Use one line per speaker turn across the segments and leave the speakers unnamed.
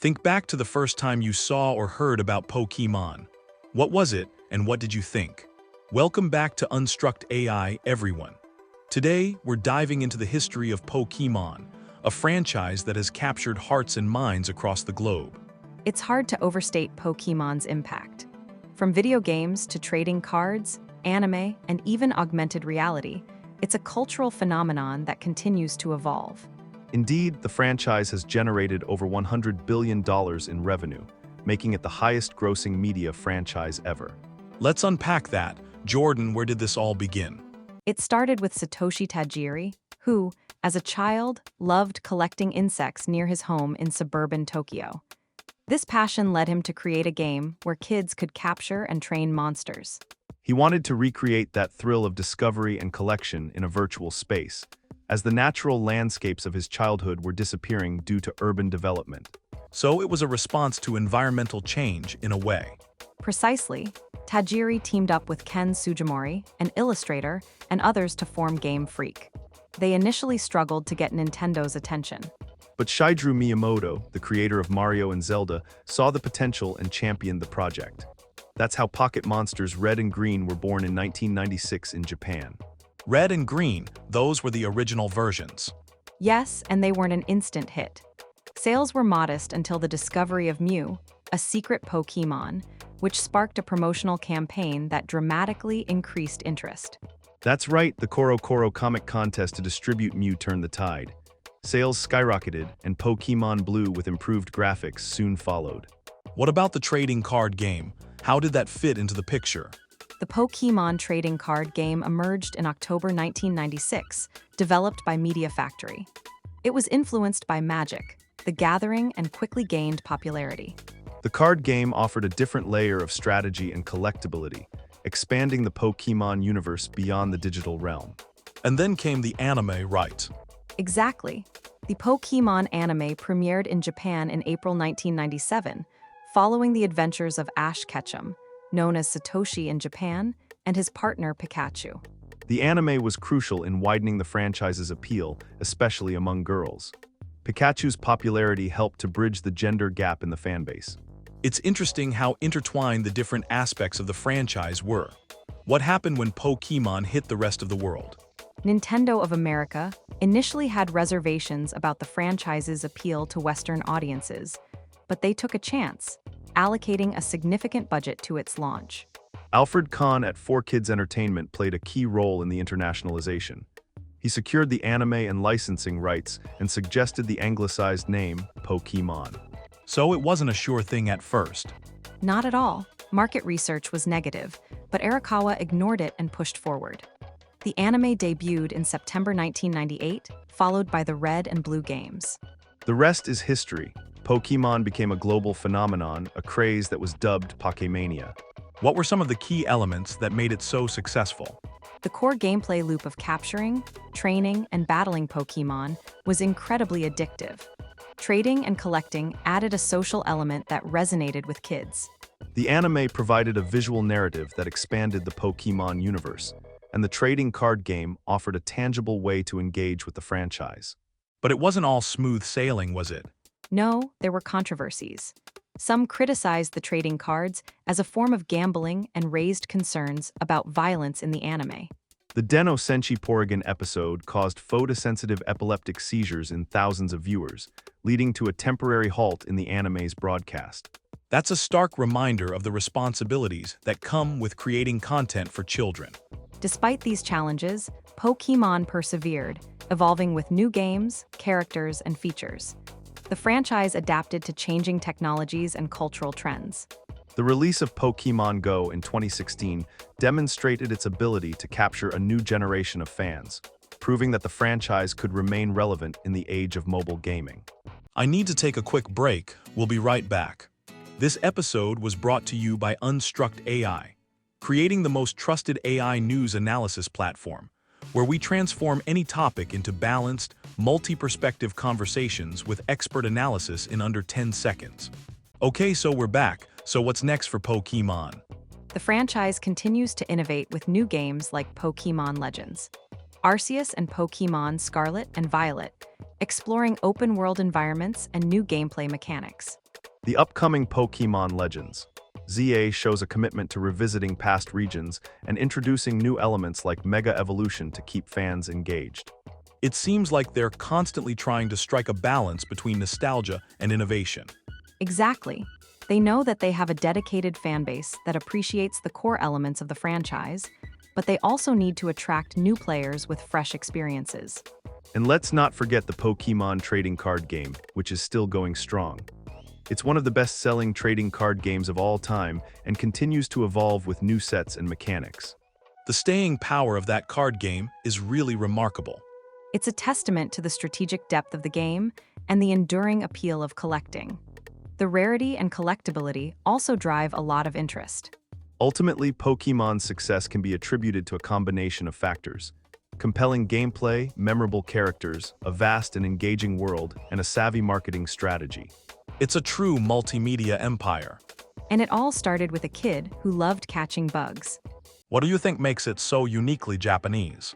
Think back to the first time you saw or heard about Pokémon. What was it, and what did you think? Welcome back to Unstruct AI, everyone. Today, we're diving into the history of Pokémon, a franchise that has captured hearts and minds across the globe.
It's hard to overstate Pokémon's impact. From video games to trading cards, anime, and even augmented reality, it's a cultural phenomenon that continues to evolve.
Indeed, the franchise has generated over $100 billion in revenue, making it the highest-grossing media franchise ever.
Let's unpack that. Jordan, where did this all begin?
It started with Satoshi Tajiri, who, as a child, loved collecting insects near his home in suburban Tokyo. This passion led him to create a game where kids could capture and train monsters.
He wanted to recreate that thrill of discovery and collection in a virtual space, as the natural landscapes of his childhood were disappearing due to urban development.
So it was a response to environmental change in a way.
Precisely, Tajiri teamed up with Ken Sugimori, an illustrator, and others to form Game Freak. They initially struggled to get Nintendo's attention.
But Shigeru Miyamoto, the creator of Mario and Zelda, saw the potential and championed the project. That's how Pocket Monsters Red and Green were born in 1996 in Japan.
Red and Green, those were the original versions.
Yes, and they weren't an instant hit. Sales were modest until the discovery of Mew, a secret Pokémon, which sparked a promotional campaign that dramatically increased interest.
That's right, the Koro Koro comic contest to distribute Mew turned the tide. Sales skyrocketed, and Pokémon Blue with improved graphics soon followed.
What about the trading card game? How did that fit into the picture?
The Pokémon trading card game emerged in October 1996, developed by Media Factory. It was influenced by Magic, the Gathering, and quickly gained popularity.
The card game offered a different layer of strategy and collectability, expanding the Pokémon universe beyond the digital realm.
And then came the anime, right?
Exactly. The Pokémon anime premiered in Japan in April 1997, following the adventures of Ash Ketchum, known as Satoshi in Japan, and his partner Pikachu.
The anime was crucial in widening the franchise's appeal, especially among girls. Pikachu's popularity helped to bridge the gender gap in the fanbase.
It's interesting how intertwined the different aspects of the franchise were. What happened when Pokémon hit the rest of the world?
Nintendo of America initially had reservations about the franchise's appeal to Western audiences, but they took a chance, allocating a significant budget to its launch.
Alfred Kahn at 4Kids Entertainment played a key role in the internationalization. He secured the anime and licensing rights and suggested the anglicized name, Pokémon.
So it wasn't a sure thing at first.
Not at all. Market research was negative, but Arakawa ignored it and pushed forward. The anime debuted in September 1998, followed by the Red and Blue games.
The rest is history. Pokémon became a global phenomenon, a craze that was dubbed Pokémania.
What were some of the key elements that made it so successful?
The core gameplay loop of capturing, training, and battling Pokémon was incredibly addictive. Trading and collecting added a social element that resonated with kids.
The anime provided a visual narrative that expanded the Pokémon universe, and the trading card game offered a tangible way to engage with the franchise.
But it wasn't all smooth sailing, was it?
No, there were controversies. Some criticized the trading cards as a form of gambling and raised concerns about violence in the anime.
The Den Senshi Porygon episode caused photosensitive epileptic seizures in thousands of viewers, leading to a temporary halt in the anime's broadcast.
That's a stark reminder of the responsibilities that come with creating content for children.
Despite these challenges, Pokémon persevered, evolving with new games, characters, and features. The franchise adapted to changing technologies and cultural trends.
The release of Pokémon Go in 2016 demonstrated its ability to capture a new generation of fans, proving that the franchise could remain relevant in the age of mobile gaming.
I need to take a quick break. We'll be right back. This episode was brought to you by Unstruct AI, creating the most trusted AI news analysis platform, where we transform any topic into balanced, multi-perspective conversations with expert analysis in under 10 seconds. Okay, so we're back. So what's next for Pokémon?
The franchise continues to innovate with new games like Pokémon Legends. Arceus and Pokémon Scarlet and Violet exploring open-world environments and new gameplay mechanics.
The upcoming Pokémon Legends. ZA shows a commitment to revisiting past regions and introducing new elements like Mega Evolution to keep fans engaged.
It seems like they're constantly trying to strike a balance between nostalgia and innovation.
Exactly. They know that they have a dedicated fan base that appreciates the core elements of the franchise, but they also need to attract new players with fresh experiences.
And let's not forget the Pokémon trading card game, which is still going strong. It's one of the best-selling trading card games of all time and continues to evolve with new sets and mechanics.
The staying power of that card game is really remarkable.
It's a testament to the strategic depth of the game and the enduring appeal of collecting. The rarity and collectability also drive a lot of interest.
Ultimately, Pokémon's success can be attributed to a combination of factors: compelling gameplay, memorable characters, a vast and engaging world, and a savvy marketing strategy.
It's a true multimedia empire.
And it all started with a kid who loved catching bugs.
What do you think makes it so uniquely Japanese?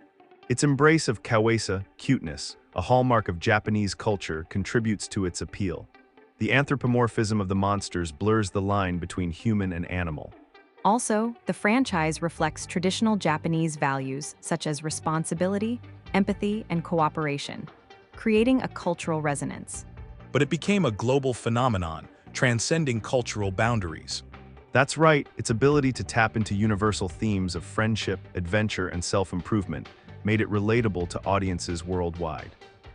Its embrace of kawaii, cuteness, a hallmark of Japanese culture, contributes to its appeal. The anthropomorphism of the monsters blurs the line between human and animal.
Also, the franchise reflects traditional Japanese values such as responsibility, empathy, and cooperation, creating a cultural resonance.
But it became a global phenomenon, transcending cultural boundaries.
That's right, its ability to tap into universal themes of friendship, adventure, and self-improvement made it relatable to audiences worldwide.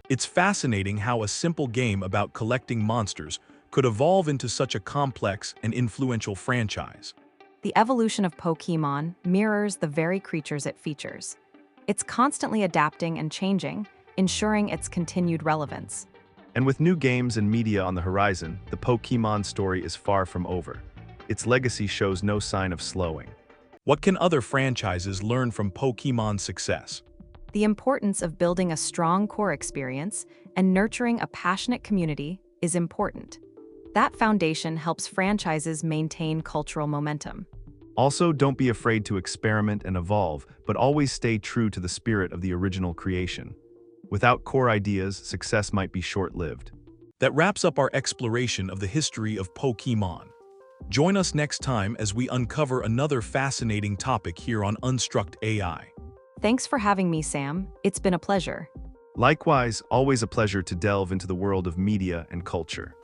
It's fascinating how a simple game about collecting monsters could evolve into such a complex and influential franchise.
The evolution of Pokémon mirrors the very creatures it features. It's constantly adapting and changing, ensuring its continued relevance.
And with new games and media on the horizon, the Pokémon story is far from over. Its legacy shows no sign of slowing.
What can other franchises learn from Pokémon's success?
The importance of building a strong core experience and nurturing a passionate community is important. That foundation helps franchises maintain cultural momentum.
Also, don't be afraid to experiment and evolve, but always stay true to the spirit of the original creation. Without core ideas, success might be short-lived.
That wraps up our exploration of the history of Pokémon. Join us next time as we uncover another fascinating topic here on Unstruct AI.
Thanks for having me, Sam. It's been a pleasure.
Likewise, always a pleasure to delve into the world of media and culture.